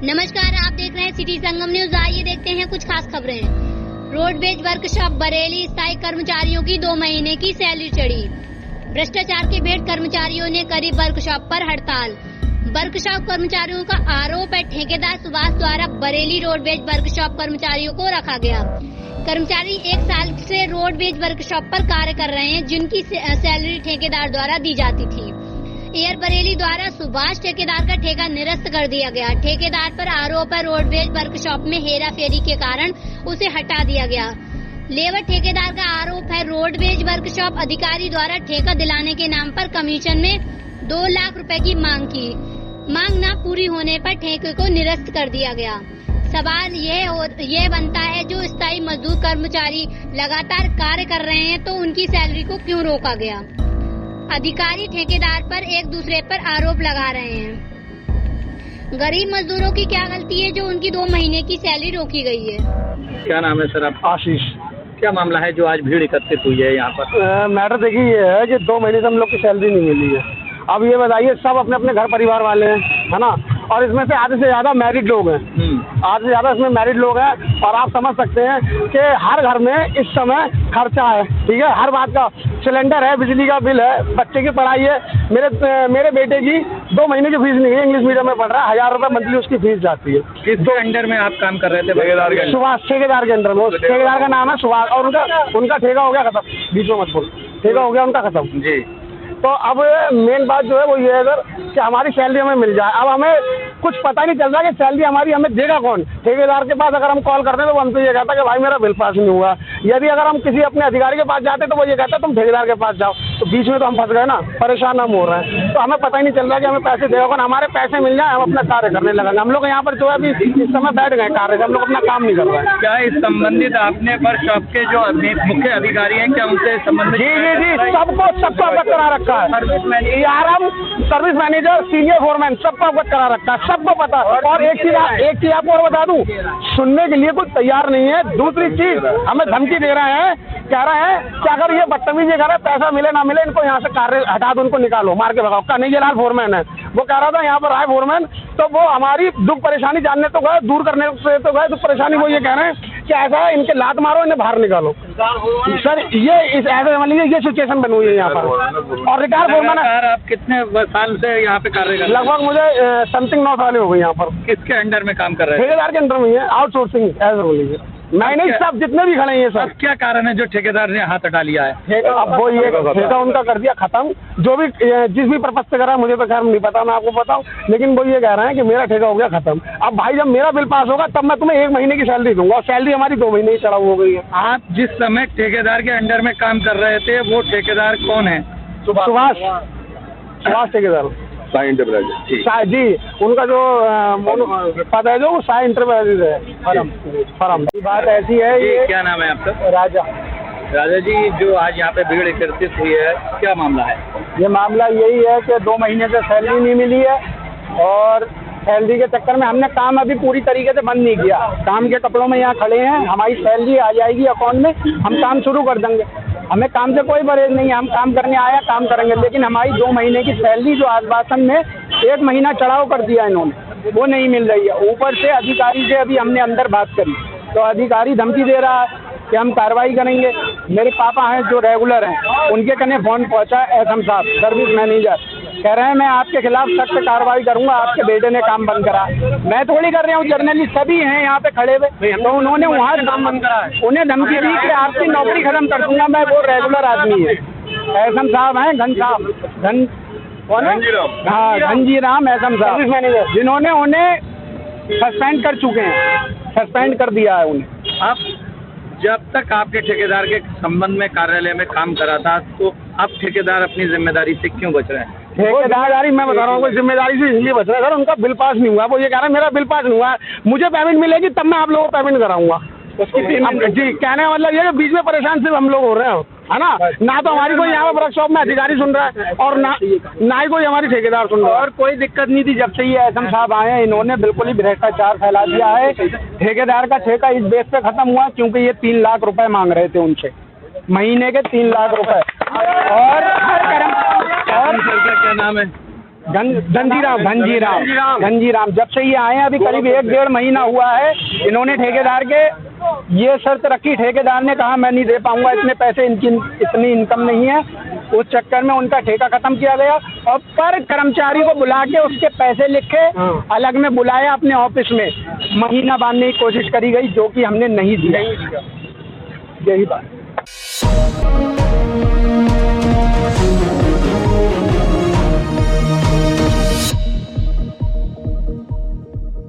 नमस्कार, आप देख रहे हैं सिटी संगम न्यूज। आइए देखते हैं कुछ खास खबरें। रोडवेज वर्कशॉप बरेली स्थायी कर्मचारियों की 2 महीने की सैलरी चढ़ी। भ्रष्टाचार के भेद कर्मचारियों ने करी वर्कशॉप पर हड़ताल। वर्कशॉप कर्मचारियों का आरोप है ठेकेदार सुभाष द्वारा बरेली रोडवेज वर्कशॉप कर्मचारियों को रखा गया। कर्मचारी 1 साल से रोडवेज वर्कशॉप पर कार्य कर रहे हैं, जिनकी सैलरी ठेकेदार द्वारा दी जाती थी। एयर बरेली द्वारा सुभाष ठेकेदार का ठेका निरस्त कर दिया गया। ठेकेदार पर आरोप है रोडवेज वर्कशॉप में हेरा फेरी के कारण उसे हटा दिया गया। लेबर ठेकेदार का आरोप है रोडवेज वर्कशॉप अधिकारी द्वारा ठेका दिलाने के नाम पर कमीशन में 2 लाख रुपए की मांग की। मांग न पूरी होने पर ठेके को निरस्त कर दिया गया। सवाल यह बनता है, जो स्थायी मजदूर कर्मचारी लगातार कार्य कर रहे हैं तो उनकी सैलरी को क्यों रोका गया। अधिकारी ठेकेदार पर एक दूसरे पर आरोप लगा रहे हैं। गरीब मजदूरों की क्या गलती है जो उनकी 2 महीने की सैलरी रोकी गई है। क्या नाम है सर आप? आशीष। क्या मामला है जो आज भीड़ एकत्रित हुई है यहाँ पर? मैटर देखिए ये है कि 2 महीने से हम लोग की सैलरी नहीं मिली है। अब ये बताइए, सब अपने अपने घर परिवार वाले हैं, है ना, और इसमें से आधे से ज्यादा मैरिड लोग हैं। आधे से ज्यादा इसमें मैरिड लोग हैं और आप समझ सकते हैं कि हर घर में इस समय खर्चा है, ठीक है, हर बात का सिलेंडर है, बिजली का बिल है, बच्चे की पढ़ाई है। मेरे बेटे की 2 महीने की फीस नहीं है, इंग्लिश मीडियम में पढ़ रहा है, 1000 रुपये मंथली उसकी फीस जाती है। किसके अंडर में आप काम कर रहे थे? सुभाष ठेकेदार के अंदर में। ठेकेदार का नाम है सुभाष और उनका ठेका हो गया खत्म। बीच में मत बोल, ठेका हो गया उनका खत्म जी। तो अब मेन बात जो है वो ये है सर कि हमारी सैलरी हमें मिल जाए। अब हमें कुछ पता नहीं चल रहा कि सैलरी हमारी हमें देगा कौन। ठेकेदार के पास अगर हम कॉल करते हैं तो वो हमसे ये कहता है कि भाई मेरा बिल पास नहीं हुआ। यदि अगर हम किसी अपने अधिकारी के पास जाते तो वो ये कहता है तुम ठेकेदार के पास जाओ। तो बीच में तो हम फंस गए ना, परेशान हम हो रहे हैं। तो हमें पता ही नहीं चल रहा कि हमें पैसे देगा कौन। हमारे पैसे मिल जाए, हम अपना कार्य करने लगेंगे। हम लोग यहाँ पर जो है अभी इस समय बैठ गए कार्य से, हम लोग अपना काम नहीं कर रहे हैं। क्या इस संबंधित आपने वर्कशॉप के जो मुख्य अधिकारी हैं क्या उनसे संबंधित? जी, सबको अवगत करा रखा है। ERM, service manager, senior foreman, सबको अवगत करा रखा है, सबको पता। और एक चीज आपको और बता दूं, सुनने के लिए कुछ तैयार नहीं है। दूसरी चीज हमें धमकी दे रहे हैं, कह रहे हैं कि अगर ये बदतमीजी कर रहे हैं, पैसा मिले ना मिले, इनको यहाँ से कार्य हटा दो, उनको निकालो, मार के भगाओ। कन्हैया लाल फोरमैन है, वो कह रहा था यहाँ पर आए फोरमैन, तो वो हमारी दुख परेशानी जानने तो गए, दूर करने से तो गए दुख परेशानी। वो ये कह रहे हैं कि ऐसा है, इनके लात मारो, इन्हें बाहर निकालो। सर ये इस ऐसे मान लीजिए ये सिचुएशन बनी हुई है यहाँ पर। और रिटायर फोरमैन है। आप कितने साल से यहाँ पे कार्य कर रहे हैं? लगभग मुझे समथिंग 9 साल हो गई यहाँ पर। किसके अंडर में काम कर रहे हैं? ठेकेदार के अंडर में है, आउटसोर्सिंग एज बोलिए। मैंने सब जितने भी खड़े हैं सर। क्या कारण है जो ठेकेदार ने हाथ हटा लिया है? अब वो ये ठेका उनका कर दिया खत्म। जो भी जिस भी पर्पज से करा मुझे तो खैर नहीं पता, मैं आपको बताऊं, लेकिन वो ये कह रहे हैं कि मेरा ठेका हो गया खत्म। अब भाई जब मेरा बिल पास होगा तब मैं तुम्हें 1 महीने की सैलरी दूंगा, और सैलरी हमारी 2 महीने की चढ़ाऊ हो गई है। आप जिस समय ठेकेदार के अंडर में काम कर रहे थे वो ठेकेदार कौन है? सुभाष ठेकेदार साई इंटरप्राइजेज जी, उनका जो पद है जो वो साई इंटरप्राइजेज है, फर्म। बात ऐसी है, ये क्या नाम है आपका? राजा जी, जो आज यहाँ पे भीड़ एकत्रित हुई है, क्या मामला है? ये मामला यही है कि 2 महीने से सैलरी नहीं मिली है और सैलरी के चक्कर में हमने काम अभी पूरी तरीके से बंद नहीं किया। काम के कपड़ों में यहाँ खड़े हैं, हमारी सैलरी आ जाएगी अकाउंट में, हम काम शुरू कर देंगे। हमें काम से कोई परहेज नहीं है, हम काम करने आया काम करेंगे। लेकिन हमारी 2 महीने की सैलरी जो आश्वासन में 1 महीना चढ़ाव कर दिया इन्होंने, वो नहीं मिल रही है। ऊपर से अधिकारी से अभी हमने अंदर बात करी तो अधिकारी धमकी दे रहा है कि हम कार्रवाई करेंगे। मेरे पापा हैं जो रेगुलर हैं, उनके कने फोन पहुंचा SM साहब, सर्विस मैनेजर, कह रहे हैं मैं आपके खिलाफ सख्त कार्रवाई करूंगा, आपके बेटे ने काम बंद करा। मैं थोड़ी कर रहा हूँ, जर्नलिस्ट सभी हैं यहाँ पे खड़े हुए, तो उन्होंने वहाँ काम बंद करा है। उन्हें धमकी दी कि आपकी नौकरी खत्म कर दूंगा मैं। वो रेगुलर आदमी है, SM साहब हैं, घनजीराम SM साहब, जिन्होंने उन्हें सस्पेंड कर चुके हैं, सस्पेंड कर दिया है उन्हें। आप जब तक आपके ठेकेदार के संबंध में कार्यालय में काम करा था तो अब ठेकेदार अपनी जिम्मेदारी से क्यों बच रहे हैं? ठेकेदारी मैं बता रहा हूँ, जिम्मेदारी से इसलिए बच रहा है सर, उनका बिल पास नहीं हुआ। वो ये कह रहे हैं मेरा बिल पास नहीं हुआ, मुझे पेमेंट मिलेगी तब मैं आप लोगों को पेमेंट कराऊंगा। उसकी जी, कहने का मतलब ये है कि बीच में परेशान सिर्फ हम लोग हो रहे हैं, है ना तो हमारी कोई यहाँ पर वर्कशॉप में अधिकारी सुन रहा है और ना ही कोई हमारी ठेकेदार सुन रहा है। और कोई दिक्कत नहीं थी जब से ये SM साहब आए हैं, इन्होंने बिल्कुल ही भ्रष्टाचार फैला दिया है। ठेकेदार का ठेका इस बेस पे खत्म हुआ क्योंकि ये 3 लाख रुपए मांग रहे थे उनसे, महीने के 3 लाख रुपए। और क्या नाम है? धनजीराम जब से ये आए हैं अभी करीब 1-1.5 महीना हुआ है। इन्होंने ठेकेदार के ये शर्त रखी, ठेकेदार ने कहा मैं नहीं दे पाऊंगा, इतने पैसे, इनकी इतनी इनकम नहीं है। उस चक्कर में उनका ठेका खत्म किया गया और पर कर्मचारी को बुला के उसके पैसे लिखे अलग में बुलाया अपने ऑफिस में, महीना बांधने की कोशिश करी गई, जो कि हमने नहीं दिया। यही बात।